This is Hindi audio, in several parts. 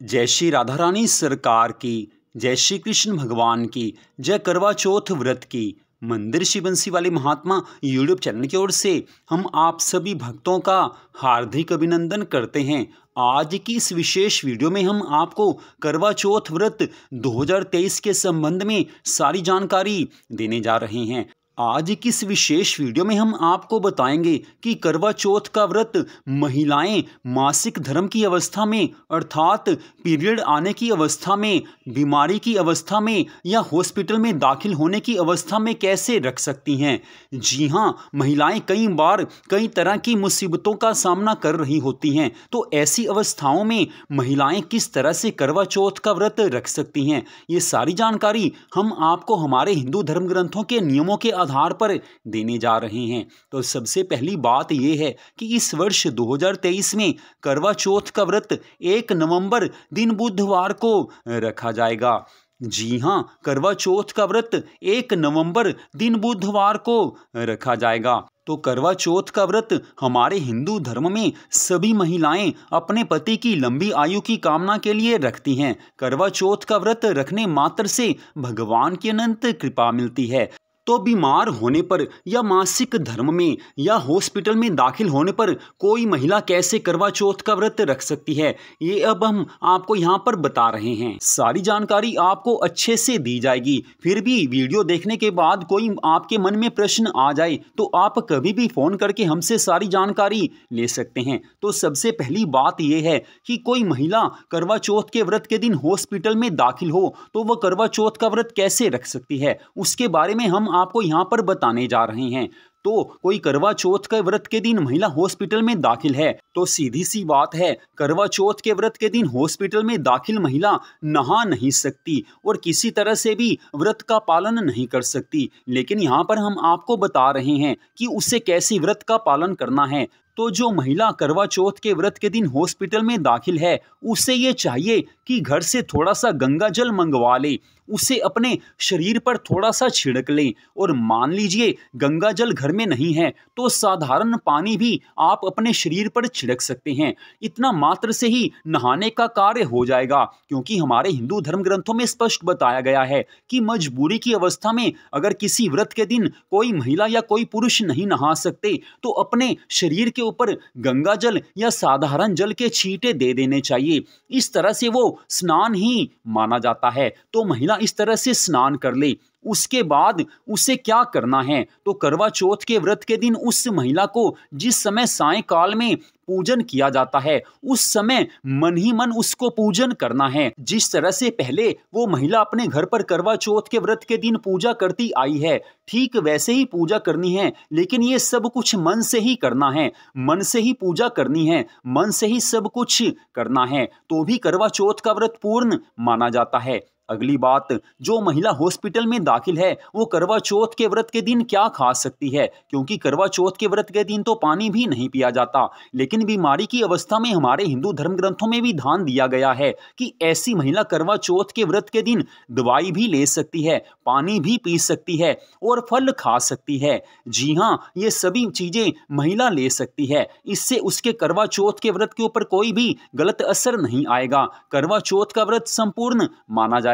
जय श्री राधा रानी सरकार की, जय श्री कृष्ण भगवान की, जय करवा चौथ व्रत की। मंदिर श्री बंसी वाले महात्मा यूट्यूब चैनल की ओर से हम आप सभी भक्तों का हार्दिक अभिनंदन करते हैं। आज की इस विशेष वीडियो में हम आपको करवा चौथ व्रत 2023 के संबंध में सारी जानकारी देने जा रहे हैं। आज की इस विशेष वीडियो में हम आपको बताएंगे कि करवा चौथ का व्रत महिलाएं मासिक धर्म की अवस्था में अर्थात पीरियड आने की अवस्था में, बीमारी की अवस्था में या हॉस्पिटल में दाखिल होने की अवस्था में कैसे रख सकती हैं। जी हाँ, महिलाएं कई बार कई तरह की मुसीबतों का सामना कर रही होती हैं, तो ऐसी अवस्थाओं में महिलाएं किस तरह से करवा चौथ का व्रत रख सकती हैं, ये सारी जानकारी हम आपको हमारे हिंदू धर्म ग्रंथों के नियमों के आधार पर देने जा रहे हैं। तो सबसे पहली बात यह है कि इस वर्ष 2023 में करवा चौथ का व्रत 1 नवंबर दिन बुधवार को रखा जाएगा। जी हाँ, करवा चौथ का व्रत 1 नवंबर दिन बुधवार को रखा जाएगा। तो करवा चौथ का व्रत हमारे हिंदू धर्म में सभी महिलाएं अपने पति की लंबी आयु की कामना के लिए रखती हैं। करवा चौथ का व्रत रखने मात्र से भगवान की अनंत कृपा मिलती है। तो बीमार होने पर या मासिक धर्म में या हॉस्पिटल में दाखिल होने पर कोई महिला कैसे करवा चौथ का व्रत रख सकती है, ये अब हम आपको यहाँ पर बता रहे हैं। सारी जानकारी आपको अच्छे से दी जाएगी। फिर भी वीडियो देखने के बाद कोई आपके मन में प्रश्न आ जाए तो आप कभी भी फ़ोन करके हमसे सारी जानकारी ले सकते हैं। तो सबसे पहली बात यह है कि कोई महिला करवा चौथ के व्रत के दिन हॉस्पिटल में दाखिल हो तो वह करवा चौथ का व्रत कैसे रख सकती है, उसके बारे में हम आपको यहां पर बताने जा रहे हैं। तो कोई करवा चौथ के व्रत के दिन महिला हॉस्पिटल में दाखिल है तो सीधी सी बात है, करवा चौथ के व्रत के दिन हॉस्पिटल में दाखिल महिला नहा नहीं सकती और किसी तरह से भी व्रत का पालन नहीं कर सकती। लेकिन यहाँ पर हम आपको बता रहे हैं कि उसे कैसे व्रत का पालन करना है। तो जो महिला करवा चौथ के व्रत के दिन हॉस्पिटल में दाखिल है उसे ये चाहिए कि घर से थोड़ा सा गंगा जल मंगवा ले, उसे अपने शरीर पर थोड़ा सा छिड़क लें। और मान लीजिए गंगा जल घर में नहीं है तो साधारण पानी भी आप अपने शरीर पर छिड़क सकते हैं। इतना मात्र से ही नहाने का कार्य हो जाएगा, क्योंकि हमारे हिंदू धर्म ग्रंथों में स्पष्ट बताया गया है कि मजबूरी की अवस्था में अगर किसी व्रत के दिन कोई महिला या कोई पुरुष नहीं नहा सकते तो अपने शरीर के ऊपर गंगा जल या साधारण जल के छींटे दे देने चाहिए। इस तरह से वो स्नान ही माना जाता है। तो महिला इस तरह से स्नान कर ले। उसके बाद उसे क्या करना है, तो करवा चौथ के व्रत के दिन उस महिला को जिस समय सायंकाल में पूजन किया जाता है उस समय मन ही मन उसको पूजन करना है। जिस तरह से पहले वो महिला अपने घर पर करवा चौथ के व्रत के दिन पूजा करती आई है, ठीक वैसे ही पूजा करनी है। लेकिन ये सब कुछ मन से ही करना है, मन से ही पूजा करनी है, मन से ही सब कुछ करना है, तो भी करवा चौथ का व्रत पूर्ण माना जाता है। अगली बात, जो महिला हॉस्पिटल में दाखिल है वो करवा चौथ के व्रत के दिन क्या खा सकती है, क्योंकि करवा चौथ के व्रत के दिन तो पानी भी नहीं पिया जाता। लेकिन बीमारी की अवस्था में हमारे हिंदू धर्म ग्रंथों में भी ध्यान दिया गया है कि ऐसी महिला करवा चौथ के व्रत के दिन दवाई भी ले सकती है, पानी भी पी सकती है और फल खा सकती है। जी हाँ, ये सभी चीजें महिला ले सकती है। इससे उसके करवा चौथ के व्रत के ऊपर कोई भी गलत असर नहीं आएगा। करवा चौथ का व्रत संपूर्ण माना जाएगा।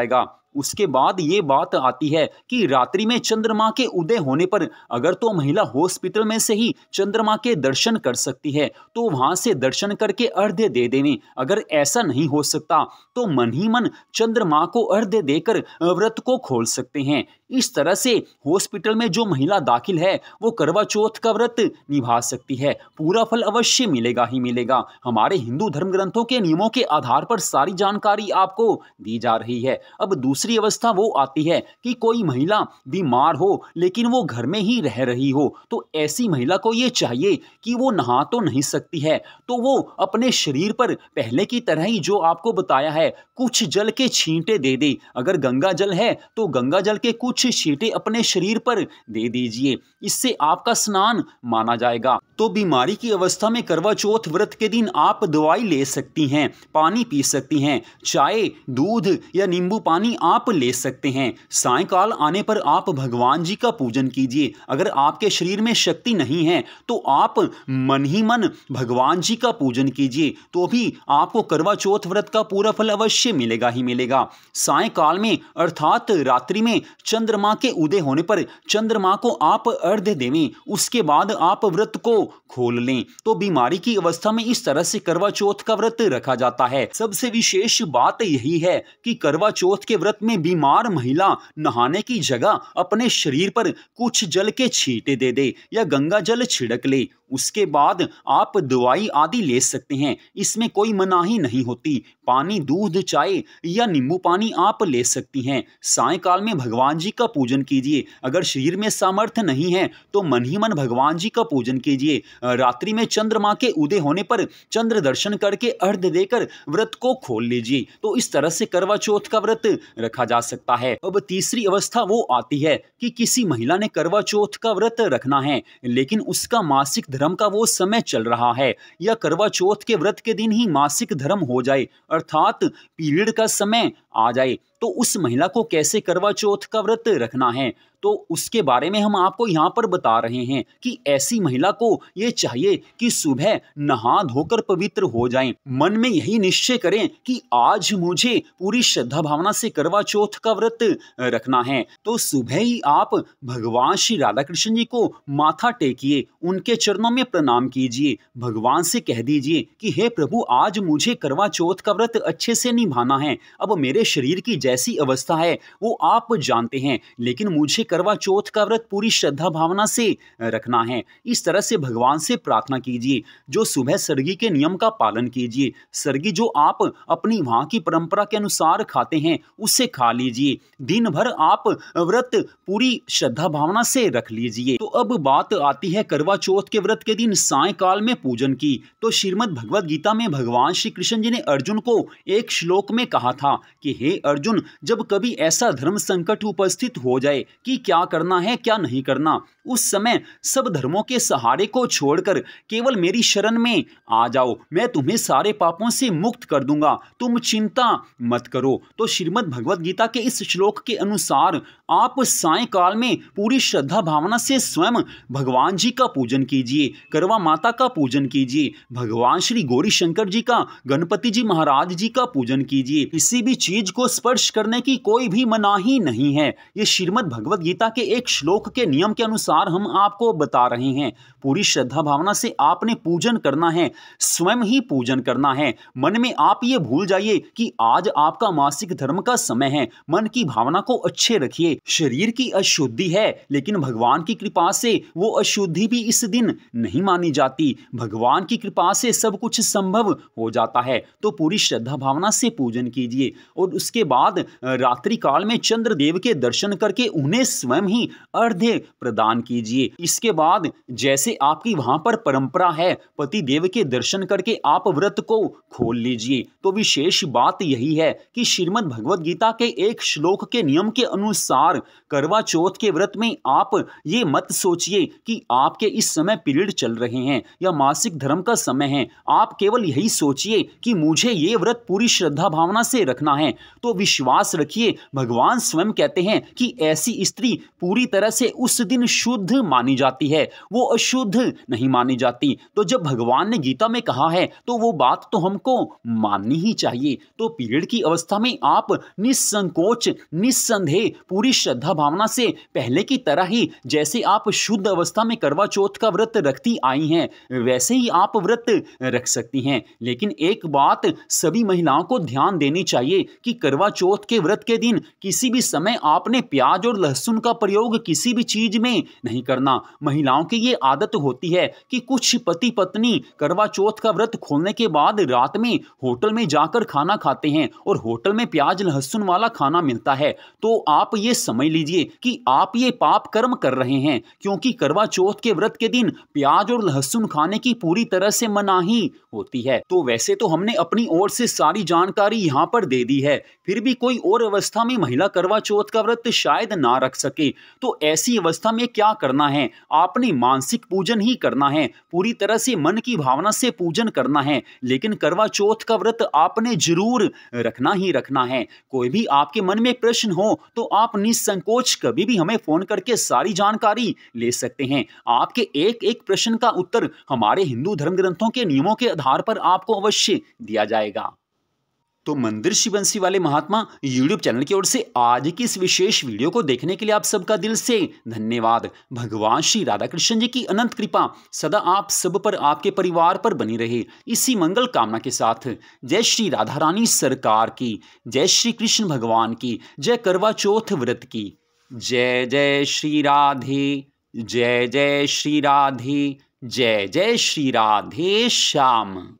उसके बाद ये बात आती है कि रात्रि में चंद्रमा के उदय होने पर अगर तो महिला हॉस्पिटल में से ही चंद्रमा के दर्शन कर सकती है तो वहां से दर्शन करके अर्घ्य दे देवें। अगर ऐसा नहीं हो सकता तो मन ही मन चंद्रमा को अर्घ्य देकर व्रत को खोल सकते हैं। इस तरह से हॉस्पिटल में जो महिला दाखिल है वो करवा चौथ का व्रत निभा सकती है। पूरा फल अवश्य मिलेगा ही मिलेगा। हमारे हिंदू धर्म ग्रंथों के नियमों के आधार पर सारी जानकारी आपको दी जा रही है। अब दूसरी अवस्था वो आती है कि कोई महिला बीमार हो लेकिन वो घर में ही रह रही हो, तो ऐसी महिला को ये चाहिए कि वो नहा तो नहीं सकती है तो वो अपने शरीर पर पहले की तरह ही जो आपको बताया है कुछ जल के छींटे दे दे। अगर गंगा जल है तो गंगा जल के कुछ छींटे अपने शरीर पर दे दीजिए, इससे आपका स्नान माना जाएगा। तो बीमारी की अवस्था में करवा चौथ व्रत के दिन आप दवाई ले सकती हैं, पानी पी सकती हैं, चाय, दूध या नींबू पानी आप ले सकते हैं। सायंकाल आने पर आप भगवान जी का पूजन कीजिए। अगर आपके शरीर में शक्ति नहीं है तो आप मन ही मन भगवान जी का पूजन कीजिए, तो भी आपको करवा चौथ व्रत का पूरा फल अवश्य मिलेगा ही मिलेगा। सायंकाल में अर्थात रात्रि में चंद्रमा के उदय होने पर चंद्रमा को आप अर्घ्य देवें, उसके बाद आप व्रत को खोल लें। तो बीमारी की अवस्था में इस तरह से करवा चौथ का व्रत रखा जाता है। सबसे विशेष बात यही है कि करवा चौथ के व्रत में बीमार महिला नहाने की जगह अपने शरीर पर कुछ जल के छींटे दे दे या गंगा जल छिड़क ले। उसके बाद आप दवाई आदि ले सकते हैं, इसमें कोई मनाही नहीं होती। पानी, दूध, चाय या नींबू पानी आप ले सकती हैं। सायंकाल में भगवान जी का पूजन कीजिए। अगर शरीर में सामर्थ्य नहीं है तो मन ही मन भगवान जी का पूजन कीजिए। रात्रि में चंद्रमा के उदय होने पर चंद्र दर्शन करके अर्घ्य देकर व्रत को खोल लीजिए। तो इस तरह से करवा चौथ का व्रत रखा जा सकता है। अब तीसरी अवस्था वो आती है कि किसी महिला ने करवा चौथ का व्रत रखना है, लेकिन उसका मासिक धर्म का वो समय चल रहा है, या करवा चौथ के व्रत के दिन ही मासिक धर्म हो जाए अर्थात पीरियड का समय आ जाए। तो उस महिला को कैसे करवा चौथ का व्रत रखना है, तो उसके बारे में हम आपको यहाँ पर बता रहे हैं कि ऐसी महिला को ये चाहिए कि सुबह नहा धोकर पवित्र हो जाएं। मन में यही निश्चय करें कि आज मुझे पूरी श्रद्धा भावना से करवा चौथ का व्रत रखना है। तो सुबह ही आप भगवान श्री राधा कृष्ण जी को माथा टेकिए, उनके चरणों में प्रणाम कीजिए, भगवान से कह दीजिए कि हे प्रभु, आज मुझे करवा चौथ का व्रत अच्छे से निभाना है। अब मेरे शरीर की जैसी अवस्था है वो आप जानते हैं, लेकिन मुझे करवा चौथ का व्रत पूरी श्रद्धा भावना से रखना है। इस तरह से भगवान से प्रार्थना कीजिए। जो सुबह सरगी के नियम का पालन कीजिए। सरगी जो आप अपनी वहां की परंपरा के अनुसार खाते हैं उससे खा लीजिए। दिन भर आप व्रत पूरी श्रद्धा भावना से रख लीजिए। तो अब बात आती है करवा चौथ के व्रत के दिन सायंकाल में पूजन की। तो श्रीमद् भगवद गीता में भगवान श्री कृष्ण जी ने अर्जुन को एक श्लोक में कहा था कि हे अर्जुन, जब कभी ऐसा धर्म संकट उपस्थित हो जाए कि क्या करना है क्या नहीं करना, उस समय सब धर्मों के सहारे को छोड़कर केवल मेरी शरण में आ जाओ, मैं तुम्हें सारे पापों से मुक्त कर दूंगा, तुम चिंता मत करो। तो श्रीमद् भगवद गीता के इस श्लोक के अनुसार आप सायंकाल में पूरी श्रद्धा भावना से स्वयं भगवान जी का पूजन कीजिए, करवा माता का पूजन कीजिए, भगवान श्री गौरी शंकर जी का, गणपति जी महाराज जी का पूजन कीजिए। किसी भी चीज को स्पर्श करने की कोई भी मनाही नहीं है। ये श्रीमद् भगवद गीता के एक श्लोक के नियम के अनुसार हम आपको बता रहे हैं। पूरी श्रद्धा भावना से आपने पूजन करना है, स्वयं ही पूजन करना है। मन में आप ये भूल जाइए कि आज आपका मासिक धर्म का समय है। मन की भावना को अच्छे रखिए। शरीर की अशुद्धि है, लेकिन भगवान की कृपा से वो अशुद्धि भी इस दिन नहीं मानी जाती। भगवान की कृपा से सब कुछ संभव हो जाता है। तो पूरी श्रद्धा भावना से पूजन कीजिए और उसके बाद रात्रि काल में चंद्रदेव के दर्शन करके उन्हें स्वयं ही अर्घ्य प्रदान कीजिए। इसके बाद जैसे आपकी वहां पर परंपरा है, पति देव के दर्शन करके आप व्रत को खोल लीजिए। तो विशेष बात यही है कि श्रीमद् भगवद गीता के एक श्लोक के नियम के अनुसार करवा चौथ के व्रत में आप ये मत सोचिए कि आपके इस समय पीरियड चल रहे हैं या मासिक धर्म का समय है। आप केवल यही सोचिए कि मुझे ये व्रत पूरी श्रद्धा भावना से रखना है। तो विश्वास रखिए, भगवान स्वयं कहते हैं कि ऐसी स्त्री पूरी तरह से उस दिन शुद्ध मानी जाती है, वो अशुद्ध नहीं मानी जाती। तो जब भगवान ने गीता में कहा है तो वो बात तो हमको माननी ही चाहिए। तो पीरियड की अवस्था में आप निसंकोच निस्संदेह पूरी श्रद्धा भावना से पहले की तरह ही जैसे आप शुद्ध अवस्था में करवा चौथ का व्रत रखती आई हैं वैसे ही आप व्रत रख सकती हैं। लेकिन एक बात सभी महिलाओं को ध्यान देनी चाहिए कि करवा चौथ के व्रत के दिन किसी भी समय आपने प्याज और लहसुन का प्रयोग किसी भी चीज में नहीं करना। महिलाओं की ये आदत होती है कि कुछ पति पत्नी करवा चौथ का व्रत खोलने के बाद रात में होटल में जाकर खाना खाते हैं और होटल में प्याज लहसुन वाला खाना मिलता है। तो आप ये समझ लीजिए कि आप ये पाप कर्म कर रहे हैं, क्योंकि करवा चौथ के व्रत के दिन प्याज और लहसुन खाने की पूरी तरह से मनाही होती है। तो वैसे तो हमने अपनी ओर से सारी जानकारी यहाँ पर दे दी है, फिर भी कोई और अवस्था में महिला करवा चौथ का व्रत शायद ना रख सके। तो ऐसी अवस्था में क्या क्या करना है, आपने मानसिक पूजन ही करना है, पूरी तरह से मन की भावना से पूजन करना है। लेकिन करवा चौथ का व्रत आपने जरूर रखना ही रखना है। कोई भी आपके मन में प्रश्न हो तो आप निसंकोच कभी भी हमें फोन करके सारी जानकारी ले सकते हैं। आपके एक एक प्रश्न का उत्तर हमारे हिंदू धर्म ग्रंथों के नियमों के आधार पर आपको अवश्य दिया जाएगा। तो मंदिर श्री बंसी वाले महात्मा यूट्यूब चैनल की ओर से आज की इस विशेष वीडियो को देखने के लिए आप सबका दिल से धन्यवाद। भगवान श्री राधा कृष्ण जी की अनंत कृपा सदा आप सब पर, आपके परिवार पर बनी रहे, इसी मंगल कामना के साथ जय श्री राधा रानी सरकार की, जय श्री कृष्ण भगवान की, जय करवा चौथ व्रत की। जय जय श्री राधे, जय जय श्री राधे, जय जय श्री राधे श्याम।